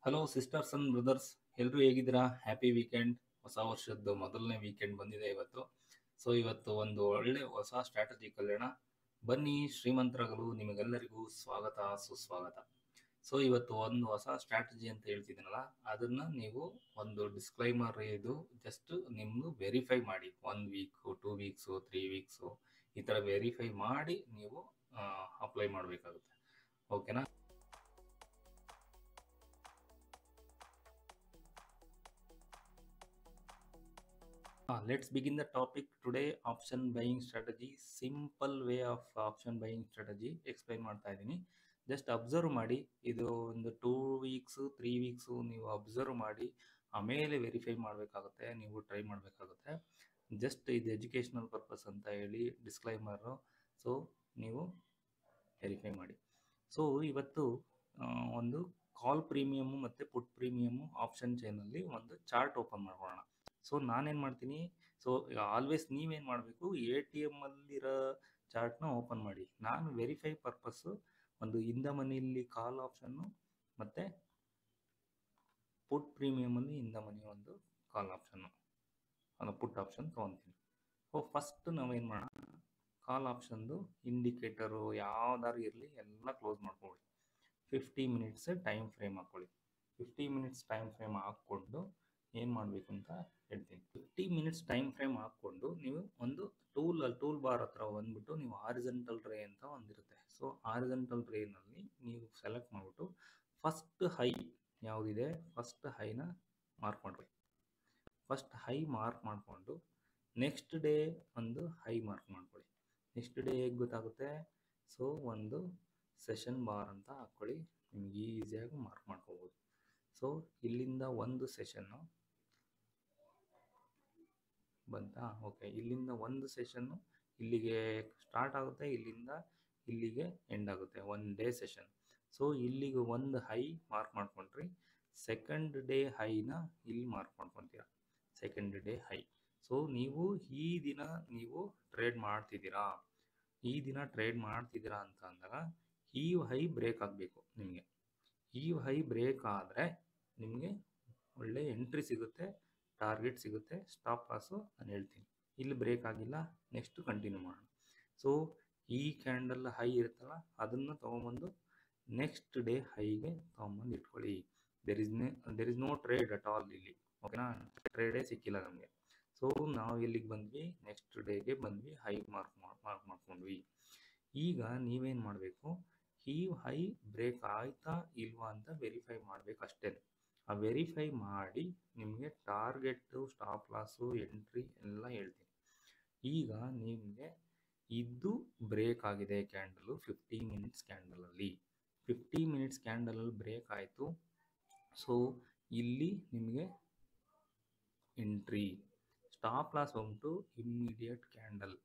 Hello sisters and brothers, ಎಲ್ಲರೂ ಹೇಗಿದ್ದೀರಾ? Happy weekend. ಹೊಸ ವರ್ಷದ ಮೊದಲನೇ ವೀಕೆಂಡ್ ಬಂದಿದೆ ಇವತ್ತು. ಸೊ ಇವತ್ತು ಒಂದು ಒಳ್ಳೆ ಹೊಸ ಸ್ಟ್ರಾಟಜಿ ಕಲಿಯೋಣ ಬನ್ನಿ. ಶ್ರೀಮಂತರಾಗಲು ನಿಮಗೆಲ್ಲರಿಗೂ ಸ್ವಾಗತ, ಸುಸ್ವಾಗತ. ಸೊ ಇವತ್ತು ಒಂದು ಹೊಸ ಸ್ಟ್ರಾಟಜಿ ಅಂತ ಹೇಳ್ತಿದ್ದೀನಲ್ಲ, ಅದನ್ನ ನೀವು ಒಂದು ಡಿಸ್ಕ್ಲೈಮರ್ ಇದು ಜಸ್ಟ್ ನಿಮ್ದು ವೆರಿಫೈ ಮಾಡಿ. 1 ವೀಕ್, 2 ವೀಕ್ಸು, 3 ವೀಕ್ಸು ಈ ಥರ ವೆರಿಫೈ ಮಾಡಿ ನೀವು ಅಪ್ಲೈ ಮಾಡಬೇಕಾಗುತ್ತೆ. ಓಕೆನಾ? Let's begin the topic today. Option buying strategy. Simple way of option buying strategy explain ಮಾಡ್ತಾ ಇದ್ದೀನಿ. ಜಸ್ಟ್ ಅಬ್ಸರ್ವ್ ಮಾಡಿ. ಇದು ಒಂದು 2 ವೀಕ್ಸು 3 ವೀಕ್ಸು ನೀವು ಅಬ್ಸರ್ವ್ ಮಾಡಿ ಆಮೇಲೆ ವೆರಿಫೈ ಮಾಡಬೇಕಾಗುತ್ತೆ, ನೀವು ಟ್ರೈ ಮಾಡಬೇಕಾಗುತ್ತೆ. ಜಸ್ಟ್ ಇದು ಎಜುಕೇಷನಲ್ ಪರ್ಪಸ್ ಅಂತ ಹೇಳಿ ಡಿಸ್ಕ್ಲೈಮರು. ಸೊ ನೀವು ವೆರಿಫೈ ಮಾಡಿ. ಸೊ ಇವತ್ತು ಒಂದು ಕಾಲ್ ಪ್ರೀಮಿಯಮ್ಮು ಮತ್ತು ಪುಟ್ ಪ್ರೀಮಿಯಮ್ಮು ಆಪ್ಷನ್ ಚೈನಲ್ಲಿ ಒಂದು ಚಾರ್ಟ್ ಓಪನ್ ಮಾಡೋಣ. ಸೊ ನಾನೇನು ಮಾಡ್ತೀನಿ, ಸೊ ಆಲ್ವೇಸ್ ನೀವೇನು ಮಾಡಬೇಕು, ATM ಅಲ್ಲಿರೋ ಚಾರ್ಟ್ನ ಓಪನ್ ಮಾಡಿ. ನಾನು ವೆರಿಫೈ ಪರ್ಪಸ್ಸು ಒಂದು ಇನ್ ದ ಮನಿಯಲ್ಲಿ ಕಾಲ್ ಆಪ್ಷನ್ನು ಮತ್ತು ಪುಟ್ ಪ್ರೀಮಿಯಮಲ್ಲಿ ಇನ್ ದ ಮನಿ ಒಂದು ಕಾಲ್ ಆಪ್ಷನ್ನು, ಒಂದು ಪುಟ್ ಆಪ್ಷನ್ ತೊಗೊತೀನಿ. ಸೊ ಫಸ್ಟ್ ನಾವೇನು ಮಾಡೋಣ, ಕಾಲ್ ಆಪ್ಷನ್ದು ಇಂಡಿಕೇಟರು ಯಾವ್ದಾದ್ರು ಇರಲಿ ಎಲ್ಲ ಕ್ಲೋಸ್ ಮಾಡ್ಕೊಳ್ಳಿ. 50 ಮಿನಿಟ್ಸ್ ಟೈಮ್ ಫ್ರೇಮ್ ಹಾಕ್ಕೊಳ್ಳಿ. 50 ಮಿನಿಟ್ಸ್ ಟೈಮ್ ಫ್ರೇಮ್ ಹಾಕ್ಕೊಂಡು ಏನು ಮಾಡಬೇಕು ಅಂತ ಹೇಳ್ತೀನಿ. 50 ಮಿನಿಟ್ಸ್ ಟೈಮ್ ಫ್ರೇಮ್ ಹಾಕ್ಕೊಂಡು ನೀವು ಒಂದು ಟೂಲ್ ಬಾರ್ ಹತ್ರ ಬಂದ್ಬಿಟ್ಟು ನೀವು ಹಾರಿಜೆಂಟಲ್ ರೇ ಅಂತ ಒಂದಿರುತ್ತೆ. ಸೊ ಹಾರಿಜೆಂಟಲ್ ರೇನಲ್ಲಿ ನೀವು ಸೆಲೆಕ್ಟ್ ಮಾಡಿಬಿಟ್ಟು ಫಸ್ಟ್ ಹೈ ಯಾವುದಿದೆ ಫಸ್ಟ್ ಹೈನ ಮಾರ್ಕ್ ಮಾಡ್ಕೊಳ್ಳಿ. ಫಸ್ಟ್ ಹೈ ಮಾರ್ಕ್ ಮಾಡಿಕೊಂಡು ನೆಕ್ಸ್ಟ್ ಡೇ ಒಂದು ಹೈ ಮಾರ್ಕ್ ಮಾಡ್ಕೊಳ್ಳಿ. ನೆಕ್ಸ್ಟ್ ಡೇ ಹೇಗೆ ಗೊತ್ತಾಗುತ್ತೆ? ಸೊ ಒಂದು ಸೆಷನ್ ಬಾರ್ ಅಂತ ಹಾಕ್ಕೊಳ್ಳಿ, ನಿಮ್ಗೆ ಈಸಿಯಾಗಿ ಮಾರ್ಕ್ ಮಾಡ್ಕೋಬೋದು. ಸೊ ಇಲ್ಲಿಂದ ಒಂದು ಸೆಷನ್ನು ಬಂತಾ? ಓಕೆ, ಇಲ್ಲಿಂದ ಒಂದು ಸೆಷನ್ನು ಇಲ್ಲಿಗೆ ಸ್ಟಾರ್ಟ್ ಆಗುತ್ತೆ, ಇಲ್ಲಿಂದ ಇಲ್ಲಿಗೆ ಎಂಡ್ ಆಗುತ್ತೆ, 1 ಡೇ ಸೆಷನ್. ಸೊ ಇಲ್ಲಿಗೆ ಒಂದು ಹೈ ಮಾರ್ಕ್ ಮಾಡ್ಕೊಂಡ್ರಿ, ಸೆಕೆಂಡ್ ಡೇ ಹೈನ ಇಲ್ಲಿ ಮಾರ್ಕ್ ಮಾಡ್ಕೊತೀರಾ, ಸೆಕೆಂಡ್ ಡೇ ಹೈ. ಸೊ ನೀವು ಈ ದಿನ ನೀವು ಟ್ರೇಡ್ ಮಾಡ್ತಿದ್ದೀರಾ, ಈ ದಿನ ಟ್ರೇಡ್ ಮಾಡ್ತಿದ್ದೀರಾ ಅಂತ ಅಂದಾಗ ಈ ಹೈ ಬ್ರೇಕ್ ಆಗಬೇಕು ನಿಮಗೆ. ಈ ಹೈ ಬ್ರೇಕ್ ಆದರೆ ನಿಮಗೆ ಒಳ್ಳೆ ಎಂಟ್ರಿ ಸಿಗುತ್ತೆ, ಟಾರ್ಗೆಟ್ ಸಿಗುತ್ತೆ, ಸ್ಟಾಪ್ ಲಾಸು ನಾನು ಹೇಳ್ತೀನಿ. ಇಲ್ಲಿ ಬ್ರೇಕ್ ಆಗಿಲ್ಲ, ನೆಕ್ಸ್ಟ್ ಕಂಟಿನ್ಯೂ ಮಾಡೋಣ. ಸೊ ಈ ಕ್ಯಾಂಡಲ್ ಹೈ ಇರುತ್ತಲ್ಲ ಅದನ್ನು ತೊಗೊಂಬಂದು ನೆಕ್ಸ್ಟ್ ಡೇ ಹೈಗೆ ತೊಗೊಂಬಂದು ಇಟ್ಕೊಳ್ಳಿ. There is no trade at all ಇಲ್ಲಿ. ಓಕೆನಾ? ಟ್ರೇಡೇ ಸಿಕ್ಕಿಲ್ಲ ನಮಗೆ. ಸೊ ನಾವು ಎಲ್ಲಿಗೆ ಬಂದ್ವಿ, ನೆಕ್ಸ್ಟ್ ಡೇಗೆ ಬಂದ್ವಿ, ಹೈ ಮಾರ್ಕ್ ಮಾಡ್ಕೊಂಡ್ವಿ. ಈಗ ನೀವೇನು ಮಾಡಬೇಕು, ಈ ಹೈ ಬ್ರೇಕ್ ಆಯ್ತಾ ಇಲ್ವಾ ಅಂತ ವೆರಿಫೈ ಮಾಡಬೇಕು ಅಷ್ಟೇ. ಆ ವೆರಿಫೈ ಮಾಡಿ ನಿಮಗೆ ಟಾರ್ಗೆಟ್ಟು, ಸ್ಟಾಪ್ ಲಾಸು, ಎಂಟ್ರಿ ಎಲ್ಲ ಹೇಳ್ತೀನಿ. ಈಗ ನಿಮಗೆ ಇದು ಬ್ರೇಕ್ ಆಗಿದೆ ಕ್ಯಾಂಡಲು 50 ಮಿನಿಟ್ಸ್ ಕ್ಯಾಂಡಲಲ್ಲಿ. 50 ಮಿನಿಟ್ಸ್ ಕ್ಯಾಂಡಲಲ್ಲಿ ಬ್ರೇಕ್ ಆಯಿತು. ಸೊ ಇಲ್ಲಿ ನಿಮಗೆ ಎಂಟ್ರಿ. ಸ್ಟಾಪ್ ಲಾಸ್ ಬಂದ್ಬಿಟ್ಟು ಇಮ್ಮಿಡಿಯೇಟ್ ಕ್ಯಾಂಡಲ್,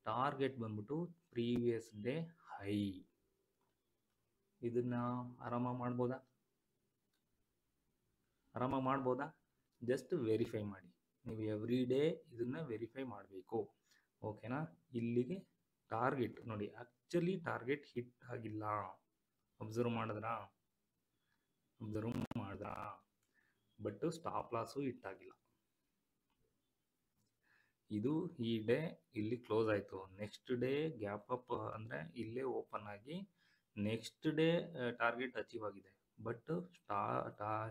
ಟಾರ್ಗೆಟ್ ಬಂದ್ಬಿಟ್ಟು ಪ್ರೀವಿಯಸ್ ಡೇ ಹೈ. ಇದನ್ನ ಆರಾಮಾಗಿ ಮಾಡ್ಬೋದಾ? ಜಸ್ಟ್ ವೆರಿಫೈ ಮಾಡಿ. ನೀವು ಎವ್ರಿ ಡೇ ಇದನ್ನ ವೆರಿಫೈ ಮಾಡಬೇಕು. ಓಕೆನಾ? ಇಲ್ಲಿಗೆ ಟಾರ್ಗೆಟ್ ನೋಡಿ, ಆ್ಯಕ್ಚುಲಿ ಟಾರ್ಗೆಟ್ ಹಿಟ್ ಆಗಿಲ್ಲ. ಅಬ್ಸರ್ವ್ ಮಾಡಿದ್ರಾ? ಬಟ್ ಸ್ಟಾಪ್ ಲಾಸು ಹಿಟ್ ಆಗಿಲ್ಲ. ಇದು ಈ ಡೇ ಇಲ್ಲಿ ಕ್ಲೋಸ್ ಆಯಿತು. ನೆಕ್ಸ್ಟ್ ಡೇ ಗ್ಯಾಪ್ ಅಪ್ ಅಂದರೆ ಇಲ್ಲೇ ಓಪನ್ ಆಗಿ ನೆಕ್ಸ್ಟ್ ಡೇ ಟಾರ್ಗೆಟ್ ಅಚೀವ್ ಆಗಿದೆ. ಬಟ್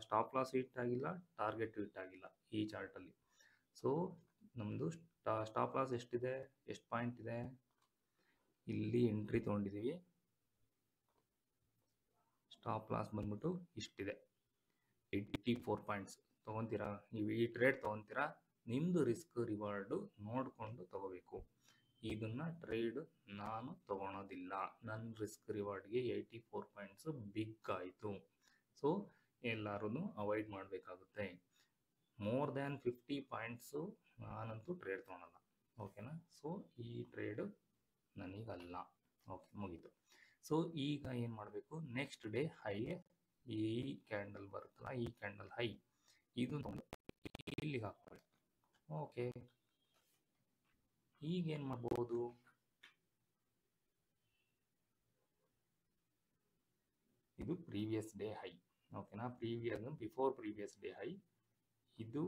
ಸ್ಟಾಪ್ ಲಾಸ್ ಹಿಟ್ ಆಗಿಲ್ಲ, ಟಾರ್ಗೆಟ್ ಹಿಟ್ ಆಗಿಲ್ಲ ಈ ಚಾರ್ಟಲ್ಲಿ. ಸೊ ನಮ್ಮದು ಸ್ಟಾಪ್ ಲಾಸ್ ಎಷ್ಟಿದೆ, ಎಷ್ಟು ಪಾಯಿಂಟ್ ಇದೆ, ಇಲ್ಲಿ ಎಂಟ್ರಿ ತೊಗೊಂಡಿದ್ದೀವಿ. ಸ್ಟಾಪ್ ಲಾಸ್ ಬಂದ್ಬಿಟ್ಟು ಇಷ್ಟಿದೆ, 84 ಪಾಯಿಂಟ್ಸ್. ತೊಗೊತೀರಾ? ನೀವು ಈ ಟ್ರೇಡ್ ತೊಗೊತೀರಾ, ನಿಮ್ಮದು ರಿಸ್ಕ್ ರಿವಾರ್ಡು ನೋಡಿಕೊಂಡು ತೊಗೋಬೇಕು. ಇದನ್ನು ಟ್ರೇಡ್ ನಾನು ತೊಗೊಳೋದಿಲ್ಲ. ನನ್ನ ರಿಸ್ಕ್ ರಿವಾರ್ಡ್ಗೆ 84 ಪಾಯಿಂಟ್ಸು ಬಿಗ್ ಆಯಿತು. ಸೊ ಎಲ್ಲರೂ ಅವಾಯ್ಡ್ ಮಾಡಬೇಕಾಗುತ್ತೆ. ಮೋರ್ ದ್ಯಾನ್ 50 ಪಾಯಿಂಟ್ಸು ನಾನಂತೂ ಟ್ರೇಡ್ ತೊಗೊಳಲ್ಲ. ಓಕೆನಾ? ಸೊ ಈ ಟ್ರೇಡು ನನಗಲ್ಲ. ಓಕೆ, ಮುಗೀತು. ಸೊ ಈಗ ಏನು ಮಾಡಬೇಕು, ನೆಕ್ಸ್ಟ್ ಡೇ ಹೈ, ಈ ಕ್ಯಾಂಡಲ್ ಬರುತ್ತಲ್ಲ, ಈ ಕ್ಯಾಂಡಲ್ ಹೈ ಇದು ಇಲ್ಲಿಗೆ ಹಾಕ್ಕೊಳ್ಳಿ. ಓಕೆ, ಈಗೇನು ಮಾಡ್ಬೋದು, ಇದು ಪ್ರೀವಿಯಸ್ ಡೇ ಹೈ, ಓಕೆನಾ. ಬಿಫೋರ್ ಪ್ರೀವಿಯಸ್ ಡೇ ಹೈ, ಇದು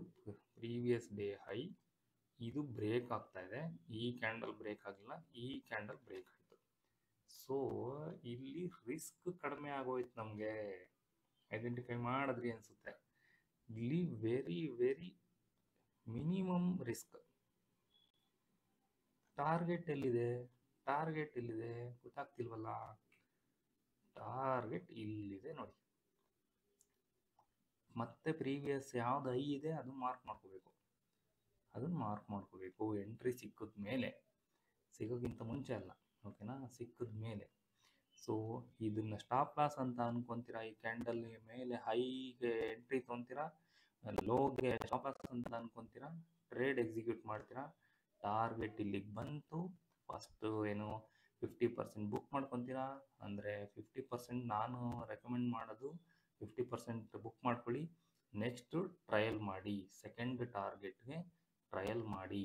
ಪ್ರೀವಿಯಸ್ ಡೇ ಹೈ, ಇದು ಬ್ರೇಕ್ ಆಗ್ತಾ ಇದೆ. ಈ ಕ್ಯಾಂಡಲ್ ಬ್ರೇಕ್ ಆಗಿಲ್ಲ, ಈ ಕ್ಯಾಂಡಲ್ ಬ್ರೇಕ್ ಆಯಿತು. ಸೊ ಇಲ್ಲಿ ರಿಸ್ಕ್ ಕಡಿಮೆ ಆಗೋಯ್ತು ನಮಗೆ. ಐಡೆಂಟಿಫೈ ಮಾಡಿದ್ರಿ ಅನಿಸುತ್ತೆ. ಇಲ್ಲಿ very very minimum risk. Target ಎಲ್ಲಿದೆ? ಗೊತ್ತಾಗ್ತಿಲ್ವಲ್ಲ. ಟಾರ್ಗೆಟ್ ಇಲ್ಲಿದೆ ನೋಡಿ. ಮತ್ತೆ ಪ್ರೀವಿಯಸ್ ಯಾವ್ದು ಹೈ ಇದೆ ಅದು ಮಾರ್ಕ್ ಮಾಡ್ಕೋಬೇಕು. ಎಂಟ್ರಿ ಸಿಕ್ಕಿದ ಮೇಲೆ, ಸಿಗೋಕ್ಕಿಂತ ಮುಂಚೆ ಅಲ್ಲ, ಓಕೆನಾ, ಸಿಕ್ಕಿದ ಮೇಲೆ. ಸೊ ಇದನ್ನ ಸ್ಟಾಪ್ ಲಾಸ್ ಅಂತ ಅನ್ಕೊಂತೀರಾ. ಈ ಕ್ಯಾಂಡಲ್ ಮೇಲೆ ಹೈಗೆ ಎಂಟ್ರಿ ತೊಗೊಂತೀರಾ, ಲೋಗೆ ಸ್ಟಾಪ್ ಲಾಸ್ ಅಂತ ಅನ್ಕೊಂತೀರಾ, ಟ್ರೇಡ್ ಎಕ್ಸಿಕ್ಯೂಟ್ ಮಾಡ್ತೀರಾ. ಟಾರ್ಗೆಟ್ ಇಲ್ಲಿಗೆ ಬಂತು, ಫಸ್ಟ್ ಏನು 50% ಬುಕ್ ಮಾಡ್ಕೊತೀರಾ. ಅಂದರೆ 50% ನಾನು ರೆಕಮೆಂಡ್ ಮಾಡೋದು 50% ಬುಕ್ ಮಾಡ್ಕೊಳ್ಳಿ. ನೆಕ್ಸ್ಟ್ ಟ್ರಯಲ್ ಮಾಡಿ, ಸೆಕೆಂಡ್ ಟಾರ್ಗೆಟ್ಗೆ ಟ್ರಯಲ್ ಮಾಡಿ.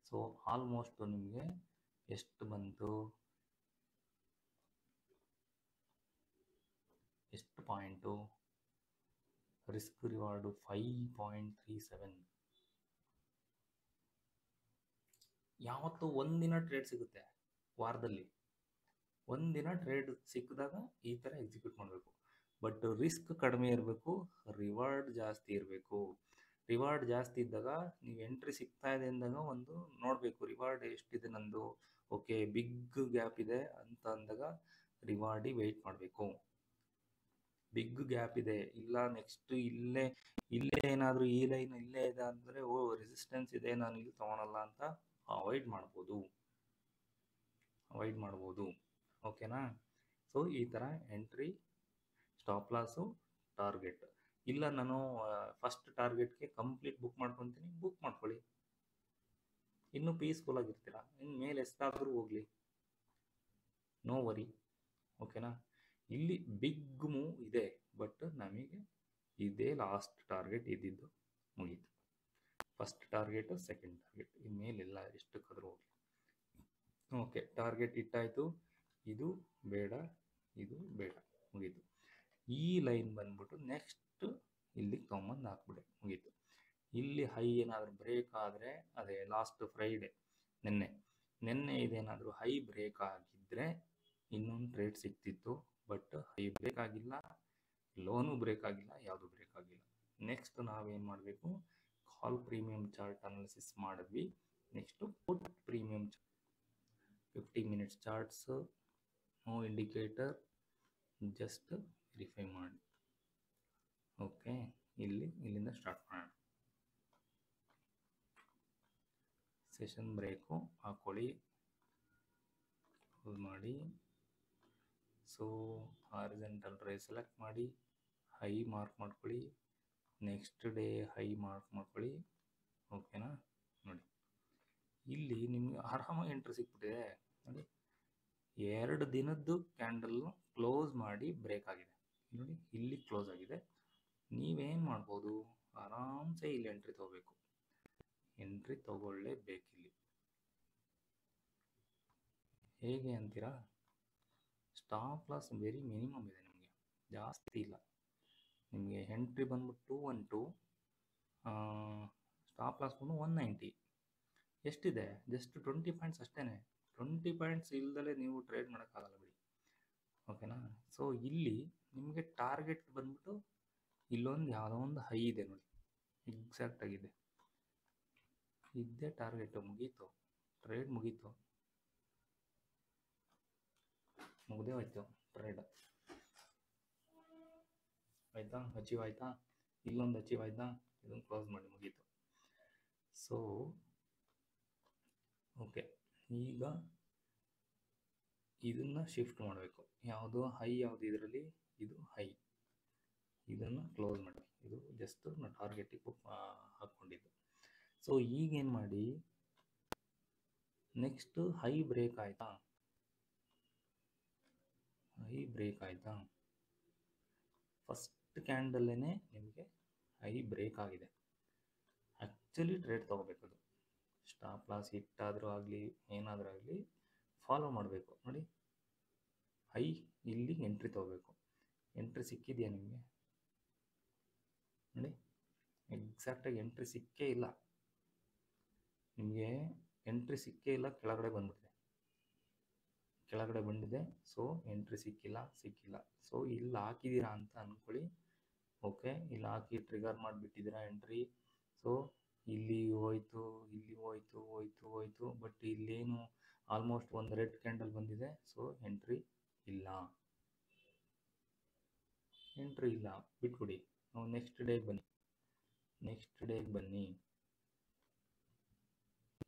ಸೊ ಆಲ್ಮೋಸ್ಟ್ ನಿಮಗೆ ಎಷ್ಟು ಬಂತು, ಎಷ್ಟು ಪಾಯಿಂಟು? Risk reward 5.37. ಯಾವತ್ತು ಒಂದಿನ ಟ್ರೇಡ್ ಸಿಗುತ್ತೆ ವಾರದಲ್ಲಿ. ಒಂದಿನ ಟ್ರೇಡ್ ಸಿಕ್ಕಿದಾಗ ಈ ಥರ ಎಕ್ಸಿಕ್ಯೂಟ್ ಮಾಡಬೇಕು. ಬಟ್ ರಿಸ್ಕ್ ಕಡಿಮೆ ಇರಬೇಕು, ರಿವಾರ್ಡ್ ಜಾಸ್ತಿ ಇರಬೇಕು. ರಿವಾರ್ಡ್ ಜಾಸ್ತಿ ಇದ್ದಾಗ ನೀವು ಎಂಟ್ರಿ ಸಿಗ್ತಾ ಇದೆ ಅಂದಾಗ ಒಂದು ನೋಡಬೇಕು ರಿವಾರ್ಡ್ ಎಷ್ಟಿದೆ ನಂದು. ಓಕೆ, ಬಿಗ್ ಗ್ಯಾಪ್ ಇದೆ ಅಂತ ಅಂದಾಗ ರಿವಾರ್ಡಿಗೆ ವೆಯ್ಟ್ ಮಾಡಬೇಕು. ಬಿಗ್ ಗ್ಯಾಪ್ ಇದೆ, ಇಲ್ಲ ನೆಕ್ಸ್ಟ್ ಇಲ್ಲೇ ಏನಾದರೂ ಈ ಲೈನ್ ಇಲ್ಲೇ ಇದೆ ಅಂದರೆ ರೆಸಿಸ್ಟೆನ್ಸ್ ಇದೆ, ನಾನು ಇಲ್ಲಿ ತೊಗೊಳಲ್ಲ ಅಂತ ಅವಾಯ್ಡ್ ಮಾಡ್ಬೋದು. ಓಕೆನಾ. ಸೊ ಈ ಥರ ಎಂಟ್ರಿ, ಸ್ಟಾಪ್ ಲಾಸು, ಟಾರ್ಗೆಟ್. ಇಲ್ಲ ನಾನು ಫಸ್ಟ್ ಟಾರ್ಗೆಟ್ಗೆ ಕಂಪ್ಲೀಟ್ ಬುಕ್ ಮಾಡ್ಕೊತೀನಿ, ಬುಕ್ ಮಾಡ್ಕೊಳ್ಳಿ. ಇನ್ನೂ ಪೀಸ್ಫುಲ್ ಆಗಿರ್ತೀರ. ಇನ್ನು ಮೇಲೆ ಎಷ್ಟಾದರೂ ಹೋಗಲಿ, ನೋ ವರಿ. ಓಕೆನಾ. ಇಲ್ಲಿ ಬಿಗ್ ಮೂವ್ ಇದೆ, ಬಟ್ ನಮಗೆ ಇದೇ ಲಾಸ್ಟ್ ಟಾರ್ಗೆಟ್ ಇದ್ದಿದ್ದು ಮುಗೀತು. ಫಸ್ಟ್ ಟಾರ್ಗೆಟ್, ಸೆಕೆಂಡ್ ಟಾರ್ಗೆಟ್, ಇನ್ಮೇಲೆಲ್ಲ ಎಷ್ಟಕ್ಕಾದರೂ ಹೋಗಲಿ. ಓಕೆ, ಟಾರ್ಗೆಟ್ ಇಟ್ಟಾಯಿತು. ಇದು ಬೇಡ, ಇದು ಬೇಡ, ಮುಗೀತು. ಈ ಲೈನ್ ಬಂದ್ಬಿಟ್ಟು ನೆಕ್ಸ್ಟ್ ಇಲ್ಲಿಗೆ ತೊಗೊಂಬಂದು ಹಾಕ್ಬಿಡಿ, ಮುಗೀತು. ಇಲ್ಲಿ ಹೈ ಏನಾದರೂ ಬ್ರೇಕ್ ಆದರೆ, ಅದೇ ಲಾಸ್ಟ್ ಫ್ರೈಡೆ ನೆನ್ನೆ ಇದೇನಾದರೂ ಹೈ ಬ್ರೇಕ್ ಆಗಿದ್ದರೆ ಇನ್ನೊಂದು ಟ್ರೇಡ್ ಸಿಗ್ತಿತ್ತು. ಬಟ್ ಹೈ ಬ್ರೇಕ್ ಆಗಿಲ್ಲ, ಲೋನು ಬ್ರೇಕ್ ಆಗಿಲ್ಲ, ಯಾವುದು ಬ್ರೇಕ್ ಆಗಿಲ್ಲ. ನೆಕ್ಸ್ಟ್ ನಾವೇನು ಮಾಡಬೇಕು, ಕಾಲ್ ಪ್ರೀಮಿಯಂ ಚಾರ್ಟ್ ಅನಾಲಿಸಿಸ್ ಮಾಡಿದ್ವಿ. Next put premium 50 minutes charts, no indicator, just verify ಮಾಡಿ. ಓಕೆ, ಇಲ್ಲಿಂದ ಸ್ಟಾರ್ಟ್ ಮಾಡೋಣ. ಸೆಷನ್ ಬ್ರೇಕು ಹಾಕೊಳ್ಳಿ, ಕ್ಲೋಸ್ ಮಾಡಿ. ಸೊ ಹಾರಿಜಾಂಟಲ್ ರೇ ಸೆಲೆಕ್ಟ್ ಮಾಡಿ, ಹೈ ಮಾರ್ಕ್ ಮಾಡ್ಕೊಳ್ಳಿ, ನೆಕ್ಸ್ಟ್ ಡೇ ಹೈ ಮಾರ್ಕ್ ಮಾಡ್ಕೊಳ್ಳಿ. ಓಕೆನಾ. ನೋಡಿ ಇಲ್ಲಿ ನಿಮಗೆ ಆರಾಮಾಗಿ ಎಂಟ್ರಿ ಸಿಕ್ಬಿಟ್ಟಿದೆ ನೋಡಿ. 2 ದಿನದ್ದು ಕ್ಯಾಂಡಲ್ ಕ್ಲೋಸ್ ಮಾಡಿ ಬ್ರೇಕ್ ಆಗಿದೆ ನೋಡಿ, ಇಲ್ಲಿ ಕ್ಲೋಸ್ ಆಗಿದೆ. ನೀವೇನು ಮಾಡ್ಬೋದು, ಆರಾಮ್ಸೆ ಇಲ್ಲಿ ಎಂಟ್ರಿ ತಗೋಬೇಕು. ಎಂಟ್ರಿ ತಗೊಳ್ಳೇಬೇಕಿಲ್ಲಿ. ಹೇಗೆ ಅಂತೀರಾ, ಸ್ಟಾಪ್ ಲಾಸ್ ವೆರಿ ಮಿನಿಮಮ್ ಇದೆ ನಿಮಗೆ, ಜಾಸ್ತಿ ಇಲ್ಲ. ನಿಮಗೆ ಎಂಟ್ರಿ ಬಂದ್ಬಿಟ್ಟು 212, ಸ್ಟಾಪ್ ಲಾಸ್ ಬಂದು 190. ಎಷ್ಟಿದೆ? ಜಸ್ಟ್ 20 ಪಾಯಿಂಟ್ಸ್ ಅಷ್ಟೇ. 20 ಪಾಯಿಂಟ್ಸ್ ಇಲ್ದಲೇ ನೀವು ಟ್ರೇಡ್ ಮಾಡೋಕ್ಕಾಗಲ್ಲ ಬಿಡಿ. ಓಕೆನಾ. ಸೊ ಇಲ್ಲಿ ನಿಮಗೆ ಟಾರ್ಗೆಟ್ ಬಂದ್ಬಿಟ್ಟು ಇಲ್ಲೊಂದು ಯಾವುದೋ ಒಂದು ಹೈ ಇದೆ ನೋಡಿ, ಎಕ್ಸಾಕ್ಟ್ ಆಗಿದೆ. ಇದ್ದೇ ಟಾರ್ಗೆಟ್. ಮುಗೀತು, ಟ್ರೇಡ್ ಮುಗೀತು, ಮುಗ್ದೇ ಹೋಯ್ತು ಟ್ರೇಡ್. ಆಯಿತಾ, ಅಚೀವ್ ಆಯಿತಾ. ಇಲ್ಲೊಂದು ಅಚೀವ್ ಆಯಿತಾ, ಇದನ್ನು ಕ್ಲೋಸ್ ಮಾಡಿ, ಮುಗೀತು. ಸೊ ಓಕೆ, ಈಗ ಇದನ್ನು ಶಿಫ್ಟ್ ಮಾಡಬೇಕು. ಯಾವುದು ಹೈ, ಯಾವುದು ಇದರಲ್ಲಿ, ಇದು ಹೈ, ಇದನ್ನು ಕ್ಲೋಸ್ ಮಾಡಿ. ಇದು ಜಸ್ಟ್ ನಾನು ಟಾರ್ಗೆಟಿಗೆ ಹಾಕ್ಕೊಂಡಿದ್ದು. ಸೊ ಈಗೇನು ಮಾಡಿ, ನೆಕ್ಸ್ಟ್ ಹೈ ಬ್ರೇಕ್ ಆಯಿತಾ, ಫಸ್ಟ್ ಕ್ಯಾಂಡಲ್ಲೇ ನಿಮಗೆ ಹೈ ಬ್ರೇಕ್ ಆಗಿದೆ. ಆ್ಯಕ್ಚುಲಿ ಟ್ರೇಡ್ ತೊಗೋಬೇಕದು. ಸ್ಟಾಪ್ ಲಾಸ್ ಹಿಟ್ಟಾದರೂ ಆಗಲಿ, ಏನಾದರೂ ಆಗಲಿ ಫಾಲೋ ಮಾಡಬೇಕು. ನೋಡಿ, ಹೈ ಇಲ್ಲಿಗೆ ಎಂಟ್ರಿ ತೊಗೋಬೇಕು. ಎಂಟ್ರಿ ಸಿಕ್ಕಿದೆಯಾ ನಿಮಗೆ? ನೋಡಿ, ಎಕ್ಸಾಕ್ಟಾಗಿ ಎಂಟ್ರಿ ಸಿಕ್ಕೇ ಇಲ್ಲ ನಿಮಗೆ. ಎಂಟ್ರಿ ಸಿಕ್ಕೇ ಇಲ್ಲ, ಕೆಳಗಡೆ ಬಂದಿದೆ. ಕೆಳಗಡೆ ಬಂದಿದೆ. ಸೊ ಎಂಟ್ರಿ ಸಿಕ್ಕಿಲ್ಲ. ಸೊ ಇಲ್ಲಿ ಹಾಕಿದ್ದೀರಾ ಅಂತ ಅಂದ್ಕೊಳ್ಳಿ. ಓಕೆ, ಇಲ್ಲಿ ಹಾಕಿ ಟ್ರಿಗರ್ ಮಾಡಿಬಿಟ್ಟಿದ್ದೀರಾ ಎಂಟ್ರಿ. ಸೊ ಇಲ್ಲಿ ಹೋಯ್ತು, ಇಲ್ಲಿ ಹೋಯ್ತು. ಬಟ್ ಇಲ್ಲೇನು ಆಲ್ಮೋಸ್ಟ್ ಒಂದು ರೆಡ್ ಕ್ಯಾಂಡಲ್ ಬಂದಿದೆ. ಸೊ ಎಂಟ್ರಿ ಇಲ್ಲ. ಬಿಟ್ಬಿಡಿ. ನಾವು ನೆಕ್ಸ್ಟ್ ಡೇಗೆ ಬನ್ನಿ.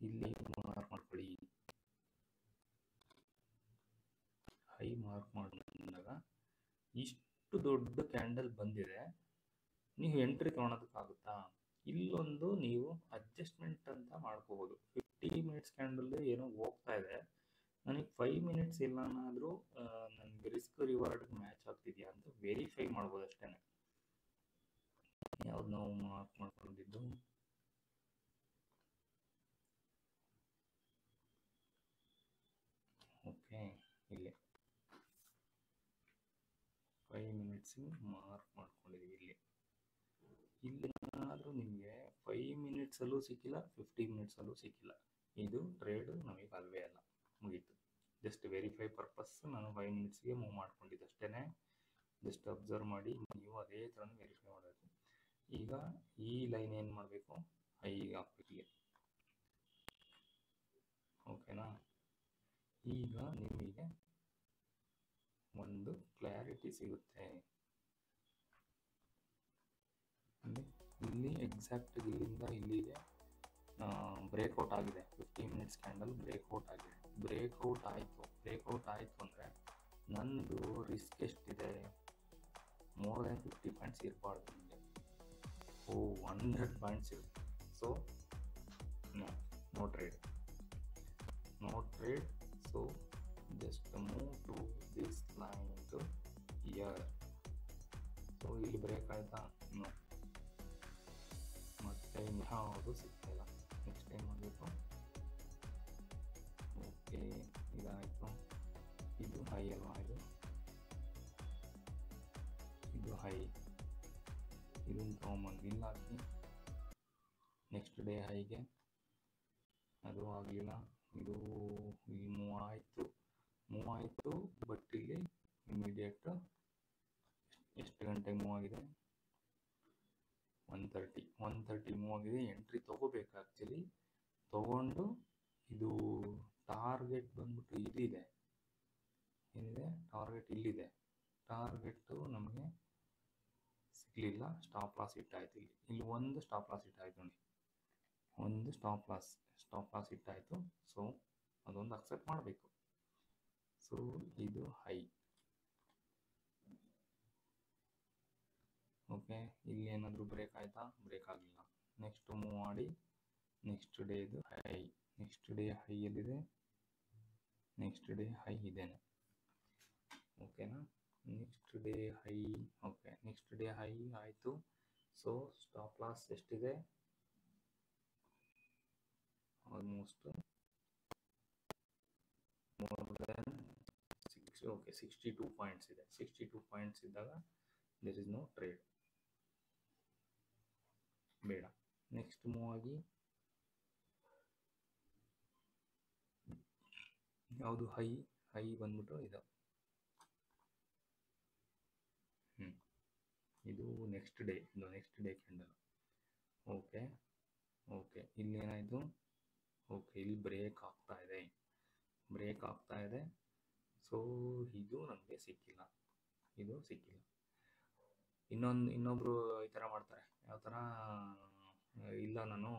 ಇಲ್ಲಿ ಮಾರ್ಕ್ ಮಾಡ್ಕೊಳ್ಳಿ. ಹೈ ಮಾರ್ಕ್ ಮಾಡಿದಾಗ ಇಷ್ಟು ದೊಡ್ಡ ಕ್ಯಾಂಡಲ್ ಬಂದಿದೆ. ನೀವು ಎಂಟ್ರಿ ತೊಗೊಳೋದಕ್ಕಾಗುತ್ತಾ? ಇಲ್ಲೊಂದು ನೀವು ಅಡ್ಜಸ್ಟ್ಮೆಂಟ್ ಅಂತ ಮಾಡ್ಕೋಬೋದು. 50 ಮಿನಿಟ್ಸ್ ಕ್ಯಾಂಡಲ್ ಏನೋ ಹೋಗ್ತಾ ಇದೆ, ನನಗೆ 5 ಮಿನಿಟ್ಸ್ ಇಲ್ಲನಾದರೂ ನನಗೆ ರಿಸ್ಕ್ ರಿವಾರ್ಡ್ ಮ್ಯಾಚ್ ಆಗ್ತಿದೆಯಾ ಅಂತ ವೆರಿಫೈ ಮಾಡ್ಬೋದು ಅಷ್ಟೇ. ಯಾವ್ದು ನಾವು ಮಾರ್ಕ್ ಮಾಡ್ಕೊಂಡಿದ್ದು? ಓಕೆ, ಇಲ್ಲಿ 5 ಮಿನಿಟ್ಸಿಗೆ ಮಾರ್ಕ್ ಮಾಡ್ಕೊಂಡಿದ್ದೀವಿ. ಇಲ್ಲೇನಾದರೂ ನಿಮಗೆ 5 ಮಿನಿಟ್ಸಲ್ಲೂ ಸಿಕ್ಕಿಲ್ಲ, 50 ಮಿನಿಟ್ಸಲ್ಲೂ ಸಿಕ್ಕಿಲ್ಲ. ಇದು ಟ್ರೇಡ್ ನಮಗೆ ಅಲ್ವೇ ಅಲ್ಲ. ಮುಗೀತು. ಜಸ್ಟ್ ವೆರಿಫೈ ಪರ್ಪಸ್ ನಾನು 5 ಮಿನಿಟ್ಸ್ಗೆ ಮೂವ್ ಮಾಡ್ಕೊಂಡಿದ್ದು ಅಷ್ಟೇ. ಜಸ್ಟ್ ಅಬ್ಸರ್ವ್ ಮಾಡಿ, ನೀವು ಅದೇ ಥರ ವೆರಿಫೈ ಮಾಡಬೇಕು. ಈಗ ಈ ಲೈನ್ ಏನು ಮಾಡಬೇಕು? ಹೈಗೆ ಹಾಕ್ಬೇಕು. ಓಕೆನಾ? ಈಗ ನಿಮಗೆ ಒಂದು ಕ್ಲಾರಿಟಿ ಸಿಗುತ್ತೆ. ಇಲ್ಲಿ ಎಕ್ಸಾಕ್ಟ್ ಇಲ್ಲಿಂದ ಇಲ್ಲಿಗೆ ಬ್ರೇಕ್ಔಟ್ ಆಗಿದೆ. 50 ಮಿನಿಟ್ಸ್ ಕ್ಯಾಂಡಲ್ ಬ್ರೇಕ್ಔಟ್ ಆಗಿದೆ. ಬ್ರೇಕ್ಔಟ್ ಆಯಿತು ಅಂದರೆ ನಂದು ರಿಸ್ಕ್ ಎಷ್ಟಿದೆ? ಮೋರ್ ದೆನ್ 50 ಪಾಯಿಂಟ್ಸ್ ಇರಬಾರ್ದು ನಿಮಗೆ. 100 ಪಾಯಿಂಟ್ಸ್ ಇರುತ್ತೆ. So no trade. So just move to this line to here. So ಇಲ್ಲಿ ಬ್ರೇಕ್ ಆಯಿತಾ? ಮತ್ತೆ ಯಾವುದು ಸಿಗ್ತಾಯಿಲ್ಲ. ನೆಕ್ಸ್ಟ್ ಏನು ಮಾಡಬೇಕು? ಓಕೆ, ಇದಾಯಿತು. ಇದು ಹೈ ಅಲ್ವಾ? ಇದು ಹೈ. ಇದನ್ನು ತೊಗೊಂಬಂದು ಇಲ್ಲಿ ಹಾಕಿ. ನೆಕ್ಸ್ಟ್ ಡೇ ಹೈಗೆ ಅದು ಆಗಲಿಲ್ಲ. ಇದು ಇಲ್ಲಿ ಮೂವ್ ಆಯಿತು. ಬಟ್ ಇಲ್ಲಿ ಇಮಿಡಿಯೇಟ್ ಎಷ್ಟು ಗಂಟೆಗೆ ಮೂವ್ ಆಗಿದೆ? 1:30 ಮೂವ್ ಆಗಿದೆ. ಎಂಟ್ರಿ ತೊಗೋಬೇಕು ಆ್ಯಕ್ಚುಲಿ. ತೊಗೊಂಡು ಇದು ಟಾರ್ಗೆಟ್ ಬಂದ್ಬಿಟ್ಟು ಇಲ್ಲಿದೆ. ಏನಿದೆ ಟಾರ್ಗೆಟ್? ಇಲ್ಲಿದೆ. ಟಾರ್ಗೆಟ್ಟು ನಮಗೆ ಸಿಗಲಿಲ್ಲ. ಸ್ಟಾಪ್ ಲಾಸ್ ಇಟ್ಟಾಯಿತು. ಇಲ್ಲಿ ಒಂದು ಸ್ಟಾಪ್ ಲಾಸ್ ಇಟ್ಟಾಯಿತು ನೋಡಿ. ಒಂದು ಸ್ಟಾಪ್ ಲಾಸ್ ಇಟ್ಟಾಯಿತು. ಸೊ ಅದೊಂದು ಅಕ್ಸೆಪ್ಟ್ ಮಾಡಬೇಕು. ಸೊ ಇದು ಹೈ. ಓಕೆ, ಇಲ್ಲಿ ಏನಾದರೂ ಬ್ರೇಕ್ ಆಯಿತಾ? ಬ್ರೇಕ್ ಆಗಲಿಲ್ಲ. ನೆಕ್ಸ್ಟ್ ಮೂವ್ ಮಾಡಿ. ನೆಕ್ಸ್ಟ್ ಡೇದು ಹೈ. ನೆಕ್ಸ್ಟ್ ಡೇ ಹೈ ಎಲ್ಲಿದೆ? ನೆಕ್ಸ್ಟ್ ಡೇ ಹೈ ಇದೇನೆ. ಓಕೆನಾ? Next day high. Okay, next day high ಆಯಿತು. ಸೊ ಸ್ಟಾಪ್ ಲಾಸ್ ಎಷ್ಟಿದೆ? ಆಲ್ಮೋಸ್ಟ್ ಮೋರ್ ದೆನ್ 62 ಪಾಯಿಂಟ್ಸ್ ಇದೆ. 62 ಪಾಯಿಂಟ್ಸ್ ಇದ್ದಾಗ ದೇರ್ ಇಸ್ ನೋ ಟ್ರೇಡ್. ಬೇಡ. ನೆಕ್ಸ್ಟ್ ಮೂವ್ ಆಗಿ ಯಾವುದು? ಹೈ ಬಂದ್ಬಿಟ್ಟು ಇದು. ಇದು ನೆಕ್ಸ್ಟ್ ಡೇ ಕ್ಯಾಂಡಲ್. ಓಕೆ, ಇಲ್ಲಿ ಏನಾಯಿತು? ಓಕೆ, ಇಲ್ಲಿ ಬ್ರೇಕ್ ಆಗ್ತಾ ಇದೆ. ಸೊ ಇದು ನಮಗೆ ಸಿಕ್ಕಿಲ್ಲ. ಇನ್ನೊಬ್ರು ಈ ಥರ ಮಾಡ್ತಾರೆ. ಯಾವ ಥರ? ಇಲ್ಲ, ನಾನು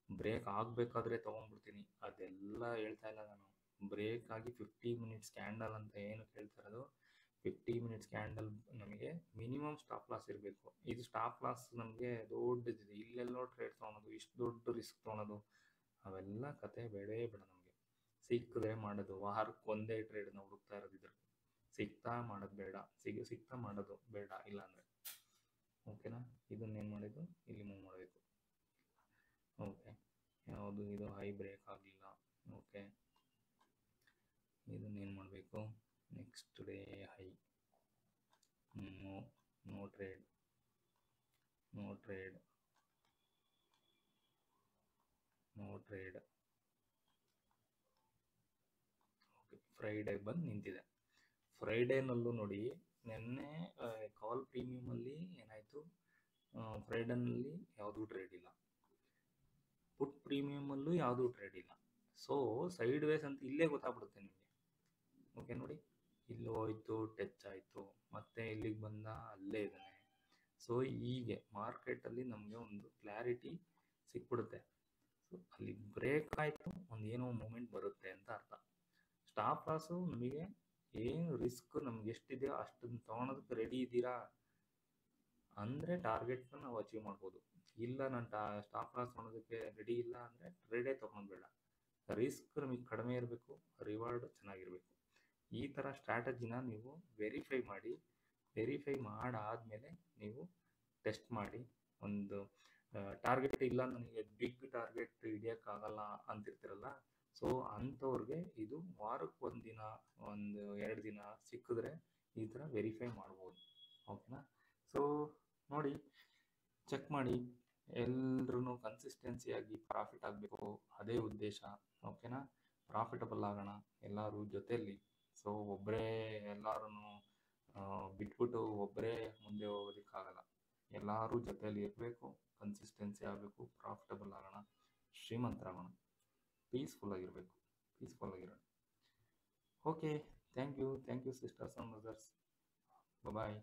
ಬ್ರೇಕ್ ಆಗಬೇಕಾದ್ರೆ ತೊಗೊಂಡ್ಬಿಡ್ತೀನಿ. ಅದೆಲ್ಲ ಹೇಳ್ತಾ ಇಲ್ಲ ನಾನು. ಬ್ರೇಕ್ ಆಗಿ 50 ಮಿನಿಟ್ಸ್ ಕ್ಯಾಂಡಲ್ ಅಂತ ಏನು ಹೇಳ್ತಾ ಇರೋದು, 50 ಮಿನಿಟ್ಸ್ ಕ್ಯಾಂಡಲ್ ನಮಗೆ ಮಿನಿಮಮ್ ಸ್ಟಾಪ್ ಲಾಸ್ ಇರಬೇಕು. ಇದು ಸ್ಟಾಪ್ ಲಾಸ್ ನಮಗೆ ದೊಡ್ಡದಿದೆ. ಇಲ್ಲೆಲ್ಲೋ ಟ್ರೇಡ್ ತೊಗೊಳೋದು, ಇಷ್ಟು ದೊಡ್ಡ ರಿಸ್ಕ್ ತೊಗೊಳೋದು, ಅವೆಲ್ಲ ಕತೆ ಬೇಡೇ ಬೇಡ ನಮಗೆ. ಸಿಕ್ಕಿದ್ರೆ ಮಾಡೋದು. ವಾರಕ್ಕೆ ಒಂದೇ ಟ್ರೇಡ್ನ ಹುಡುಕ್ತಾ ಇರೋದಿದ್ರೆ ಸಿಗ್ತಾ ಮಾಡೋದು ಬೇಡ. ಸಿಗ್ತಾ ಮಾಡೋದು ಬೇಡ. ಇಲ್ಲಾಂದರೆ ಓಕೆನಾ? ಇದನ್ನೇನು ಮಾಡಿದ್ದು? ಇಲ್ಲಿ ಮೂವ್ ಮಾಡಬೇಕು. ಓಕೆ, ಯಾವುದು? ಇದು ಹೈ ಬ್ರೇಕ್ ಆಗಲಿಲ್ಲ. ಓಕೆ, ಇದನ್ನೇನು ಮಾಡಬೇಕು? Next day high. No trade, no trade, no trade. Okay, Friday ಬಂದು ನಿಂತಿದೆ. ಫ್ರೈಡೇನಲ್ಲೂ ನೋಡಿ, ನಿನ್ನೆ ಕಾಲ್ ಪ್ರೀಮಿಯಮಲ್ಲಿ ಏನಾಯಿತು, ಫ್ರೈಡೇನಲ್ಲಿ ಯಾವುದೂ ಟ್ರೇಡ್ ಇಲ್ಲ, ಪುಟ್ ಪ್ರೀಮಿಯಮಲ್ಲೂ ಯಾವುದೂ ಟ್ರೇಡ್ ಇಲ್ಲ. ಸೊ ಸೈಡ್ ವೇಸ್ ಅಂತ ಇಲ್ಲೇ ಗೊತ್ತಾಗ್ಬಿಡುತ್ತೆ ನಿಮಗೆ. ಓಕೆ ನೋಡಿ, ಇಲ್ಲಿ ಹೋಯ್ತು, ಟಚ್ ಆಯಿತು, ಮತ್ತೆ ಇಲ್ಲಿಗೆ ಬಂದ, ಅಲ್ಲೇ ಇದ್ದಾನೆ. ಸೊ ಹೀಗೆ ಮಾರ್ಕೆಟಲ್ಲಿ ನಮಗೆ ಒಂದು ಕ್ಲಾರಿಟಿ ಸಿಕ್ಬಿಡುತ್ತೆ. ಸೊ ಅಲ್ಲಿ ಬ್ರೇಕ್ ಆಯಿತು, ಒಂದು ಏನೋ ಮೂಮೆಂಟ್ ಬರುತ್ತೆ ಅಂತ ಅರ್ಥ. ಸ್ಟಾಪ್ ಲಾಸು ನಮಗೆ ಏನು ರಿಸ್ಕ್ ನಮ್ಗೆ ಎಷ್ಟಿದೆಯೋ ಅಷ್ಟನ್ನು ತೊಗೊಳೋದಕ್ಕೆ ರೆಡಿ ಇದ್ದೀರಾ ಅಂದರೆ ಟಾರ್ಗೆಟ್ನ ನಾವು ಅಚೀವ್ ಮಾಡ್ಬೋದು. ಇಲ್ಲ ನಾನು ಸ್ಟಾಪ್ ಲಾಸ್ ತೊಗೊಳೋದಕ್ಕೆ ರೆಡಿ ಇಲ್ಲ ಅಂದರೆ ಟ್ರೇಡೇ ತೊಗೊಳೋದು. ರಿಸ್ಕ್ ನಮಗೆ ಕಡಿಮೆ ಇರಬೇಕು, ರಿವಾರ್ಡ್ ಚೆನ್ನಾಗಿರಬೇಕು. ಈ ಥರ ಸ್ಟ್ರಾಟಜಿನ ನೀವು ವೆರಿಫೈ ಮಾಡಿ, ವೆರಿಫೈ ಮಾಡಾದಮೇಲೆ ನೀವು ಟೆಸ್ಟ್ ಮಾಡಿ. ಒಂದು ಟಾರ್ಗೆಟ್ ಇಲ್ಲ, ನನಗೆ ಬಿಗ್ ಟಾರ್ಗೆಟ್ ಹಿಡಿಯೋಕ್ಕಾಗಲ್ಲ ಅಂತಿರ್ತಿರಲ್ಲ, ಸೊ ಅಂಥವ್ರಿಗೆ ಇದು ವಾರಕ್ಕೆ ಒಂದು ದಿನ, ಒಂದು 2 ದಿನ ಸಿಕ್ಕಿದ್ರೆ ಈ ಥರ ವೆರಿಫೈ ಮಾಡ್ಬೋದು. ಓಕೆನಾ? ಸೊ ನೋಡಿ, ಚೆಕ್ ಮಾಡಿ, ಎಲ್ರೂ ಕನ್ಸಿಸ್ಟೆನ್ಸಿಯಾಗಿ ಪ್ರಾಫಿಟ್ ಆಗಬೇಕು, ಅದೇ ಉದ್ದೇಶ. ಓಕೆನಾ? ಪ್ರಾಫಿಟಬಲ್ ಆಗೋಣ ಎಲ್ಲರೂ ಜೊತೆಯಲ್ಲಿ. ಸೊ ಒಬ್ಬರೇ ಎಲ್ಲರೂ ಬಿಟ್ಬಿಟ್ಟು ಒಬ್ಬರೇ ಮುಂದೆ ಹೋಗೋದಕ್ಕಾಗಲ್ಲ. ಎಲ್ಲರೂ ಜೊತೆಯಲ್ಲಿ ಇರಬೇಕು, ಕನ್ಸಿಸ್ಟೆನ್ಸಿ ಆಗಬೇಕು, ಪ್ರಾಫಿಟಬಲ್ ಆಗೋಣ, ಶ್ರೀಮಂತರಾಗೋಣ, ಪೀಸ್ಫುಲ್ ಆಗಿರೋಣ. Okay, thank you sisters and brothers. Bye.